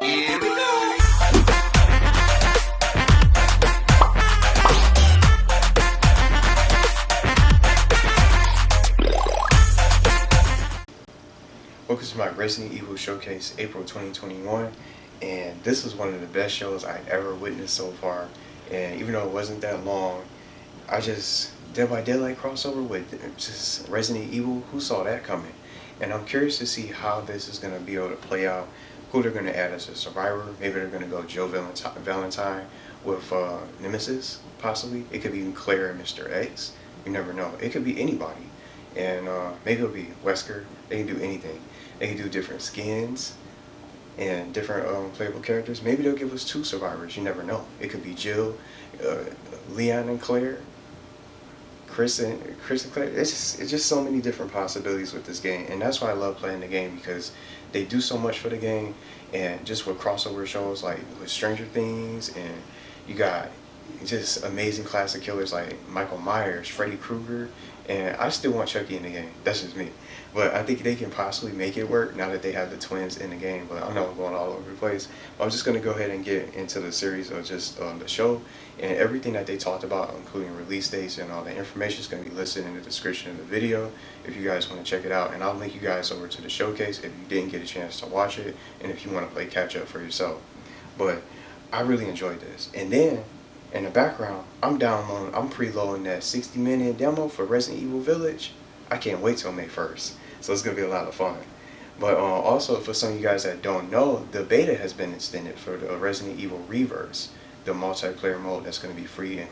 Here we go. Welcome to my Resident Evil Showcase April 2021, and this is one of the best shows I've ever witnessed so far. And even though it wasn't that long, I just Dead by Daylight crossover with just Resident Evil. Who saw that coming? And I'm curious to see how this is going to be able to play out. Who they're going to add as a survivor. Maybe they're going to go Joe Valentine with Nemesis, possibly. It could be Claire and Mr. X. You never know. It could be anybody. And maybe it'll be Wesker. They can do anything. They can do different skins and different playable characters. Maybe they'll give us 2 survivors. You never know. It could be Jill, Leon and Claire, Chris and Claire. It's just so many different possibilities with this game, and that's why I love playing the game, because they do so much for the game. And just with crossover shows like with Stranger Things, and you got just amazing classic killers like Michael Myers, Freddy Krueger, and I still want Chucky in the game. That's just me. But I think they can possibly make it work now that they have the twins in the game. But I know I'm going all over the place. I'm just going to go ahead and get into the series of just the show. And everything that they talked about, including release dates and all the information, is going to be listed in the description of the video if you guys want to check it out. And I'll link you guys over to the showcase if you didn't get a chance to watch it, and if you want to play catch up for yourself. But I really enjoyed this. And then in the background, I'm preloading that 60-minute demo for Resident Evil Village. I can't wait till May 1st. So it's going to be a lot of fun. But also, for some of you guys that don't know, the beta has been extended for the Resident Evil Reverse, the multiplayer mode that's going to be free,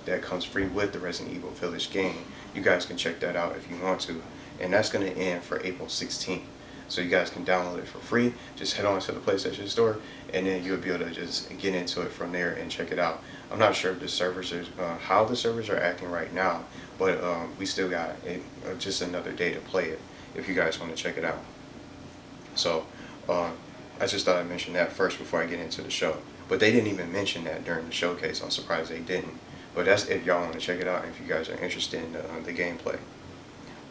that comes free with the Resident Evil Village game. You guys can check that out if you want to. And that's going to end for April 16th. So you guys can download it for free. Just head on to the PlayStation Store, and then you'll be able to just get into it from there and check it out. I'm not sure if the servers are, how the servers are acting right now, but we still got just another day to play it if you guys want to check it out. So I just thought I'd mention that first before I get into the show. But they didn't even mention that during the showcase. I'm surprised they didn't. But that's if y'all want to check it out and if you guys are interested in the gameplay.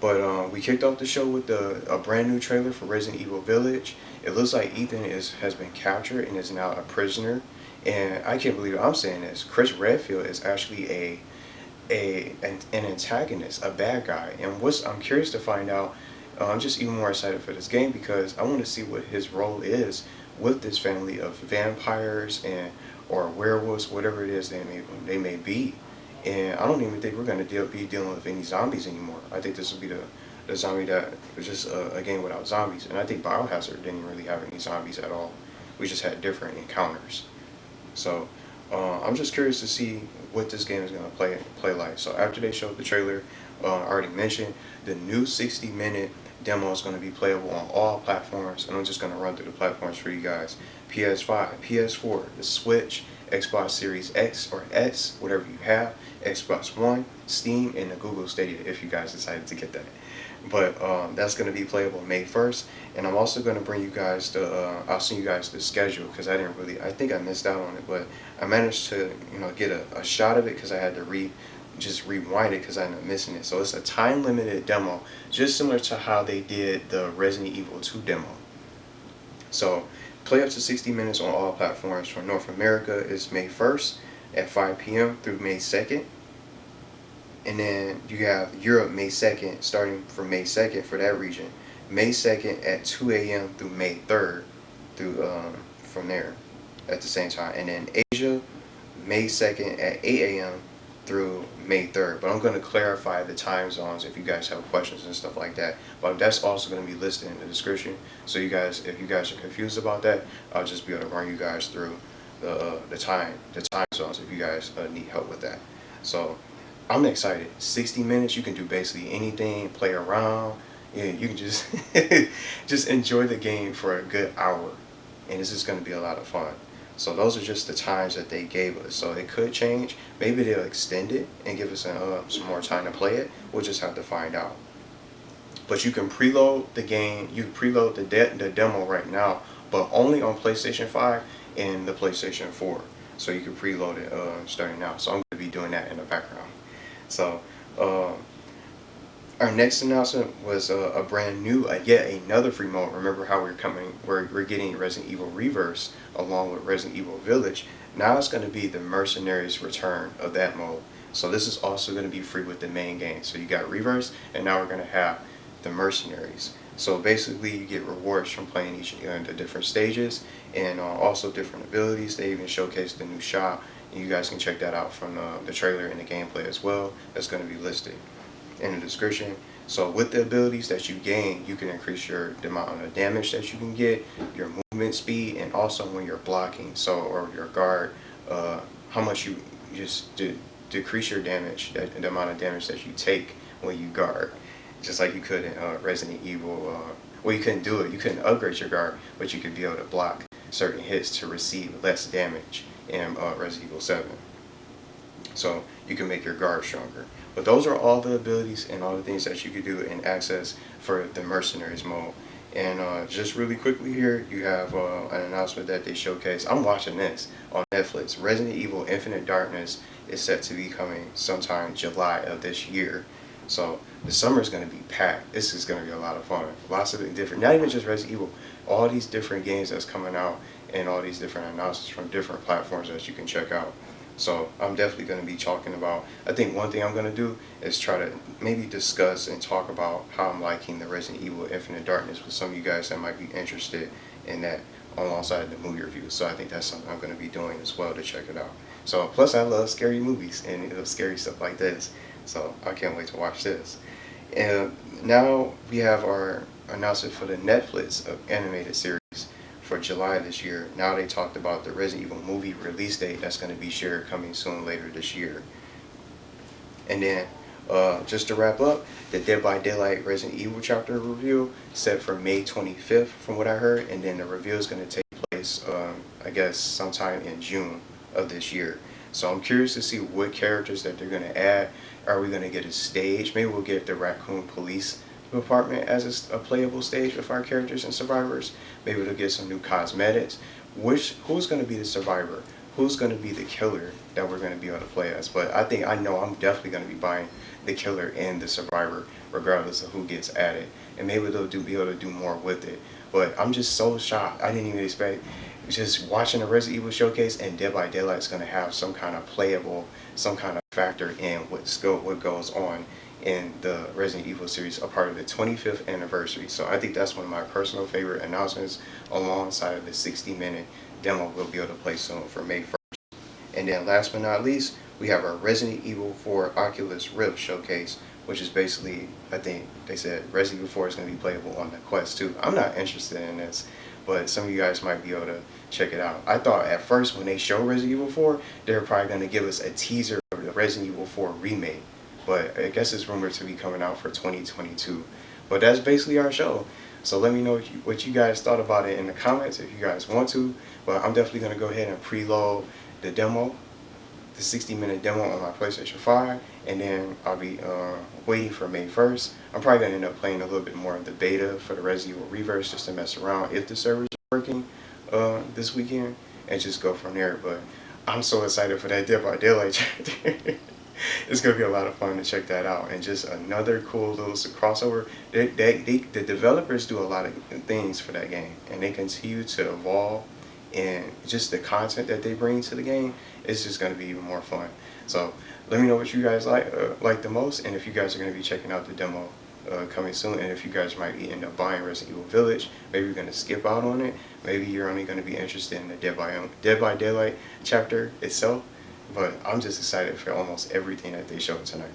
But we kicked off the show with a brand new trailer for Resident Evil Village. It looks like Ethan has been captured and is now a prisoner. And I can't believe I'm saying this. Chris Redfield is actually an antagonist, a bad guy. And I'm curious to find out. I'm just even more excited for this game because I want to see what his role is with this family of vampires or werewolves, whatever it is they may be. And I don't even think we're going to be dealing with any zombies anymore. I think this will be the zombie that was just a game without zombies. And I think Biohazard didn't really have any zombies at all. We just had different encounters. So I'm just curious to see what this game is going to play like. So after they showed the trailer, I already mentioned the new 60-minute demo is going to be playable on all platforms, and I'm just going to run through the platforms for you guys. PS5, PS4, the Switch, Xbox Series X or S, whatever you have, Xbox One, Steam, and the Google Stadia if you guys decided to get that. But that's going to be playable May 1st, and I'm also going to bring you guys I'll send you guys the schedule because I think I missed out on it, but I managed to get a shot of it because I had to just rewind it because I ended up missing it. So it's a time limited demo, just similar to how they did the Resident Evil 2 demo. So play up to 60 minutes on all platforms. For North America is May 1st at 5 p.m. through May 2nd. And then you have Europe May 2nd, starting from May 2nd for that region. May 2nd at 2 a.m. through May 3rd from there at the same time. And then Asia May 2nd at 8 a.m. through May 3rd. But I'm going to clarify the time zones if you guys have questions and stuff like that. But that's also going to be listed in the description. So if you guys are confused about that, I'll just be able to run you guys through the time zones if you guys need help with that. So I'm excited. 60 minutes, you can do basically anything, play around. Yeah, you can just just enjoy the game for a good hour. And this is going to be a lot of fun. So those are just the times that they gave us. So it could change. Maybe they'll extend it and give us some more time to play it. We'll just have to find out. But you can preload the game. You can preload the demo right now, but only on PlayStation 5 and the PlayStation 4. So you can preload it starting now. So I'm going to be doing that in the background. So Our next announcement was a brand new, yet another free mode. Remember how we're getting Resident Evil Reverse along with Resident Evil Village. Now it's going to be the Mercenaries return of that mode. So this is also going to be free with the main game. So you got Reverse, and now we're going to have the Mercenaries. So basically you get rewards from playing the different stages, and also different abilities. They even showcase the new shop. And you guys can check that out from the trailer and the gameplay as well. That's going to be listed in the description. So with the abilities that you gain, you can increase the amount of damage that you can get, your movement speed, and also when you're blocking, or your guard, how much you just decrease your damage, the amount of damage that you take when you guard, just like you could in Resident Evil. Well, you couldn't do it, you couldn't upgrade your guard, but you could be able to block certain hits to receive less damage in Resident Evil 7. So you can make your guard stronger. But those are all the abilities and all the things that you can do and access for the Mercenaries mode. And just really quickly here, you have an announcement that they showcase. I'm watching this on Netflix. Resident Evil Infinite Darkness is set to be coming sometime July of this year. So the summer is going to be packed. This is going to be a lot of fun. Lots of different, not even just Resident Evil, all these different games that's coming out and all these different announcements from different platforms that you can check out. So I'm definitely going to be talking about, I think one thing I'm going to do is try to maybe discuss and talk about how I'm liking the Resident Evil Infinite Darkness with some of you guys that might be interested in that alongside the movie review. So I think that's something I'm going to be doing as well to check it out. So plus I love scary movies and scary stuff like this. So I can't wait to watch this. And now we have our announcement for the Netflix animated series for July this year. Now they talked about the Resident Evil movie release date that's going to be shared coming soon later this year. And then just to wrap up, the Dead by Daylight Resident Evil chapter review set for May 25th from what I heard, and then the review is going to take place I guess sometime in June of this year. So I'm curious to see what characters that they're going to add. Are we going to get a stage? Maybe we'll get the Raccoon Police Department as a playable stage with our characters and survivors. Maybe we'll get some new cosmetics. Who's going to be the survivor? Who's going to be the killer that we're going to be able to play as? But I know I'm definitely going to be buying the killer and the survivor regardless of who gets added. And maybe they'll be able to do more with it. But I'm just so shocked. I didn't even expect, just watching the Resident Evil showcase, and Dead by Daylight is going to have some kind of playable, some kind of factor in what goes on in the Resident Evil series, a part of the 25th anniversary. So I think that's one of my personal favorite announcements, alongside of the 60-minute demo we'll be able to play soon for May 1st. And then last but not least, we have our Resident Evil 4 Oculus Rift showcase, which is basically, I think they said Resident Evil 4 is going to be playable on the Quest 2. I'm not interested in this, but some of you guys might be able to check it out. I thought at first when they show Resident Evil 4, they were probably going to give us a teaser of the Resident Evil 4 remake. But I guess it's rumored to be coming out for 2022. But that's basically our show. So let me know what you guys thought about it in the comments if you guys want to. But I'm definitely going to go ahead and preload the demo, the 60-minute demo on my PlayStation 5. And then I'll be waiting for May 1st. I'm probably going to end up playing a little bit more of the beta for the Resident Evil Reverse just to mess around if the servers are working this weekend, and just go from there. But I'm so excited for that Dead by Daylight chapter. It's going to be a lot of fun to check that out. And just another cool little crossover. The developers do a lot of things for that game, and they continue to evolve, and just the content that they bring to the game is just going to be even more fun. So let me know what you guys like the most, and if you guys are going to be checking out the demo coming soon, and if you guys might end up buying Resident Evil Village. Maybe you're going to skip out on it. Maybe you're only going to be interested in the Dead by Daylight chapter itself. But I'm just excited for almost everything that they showed tonight.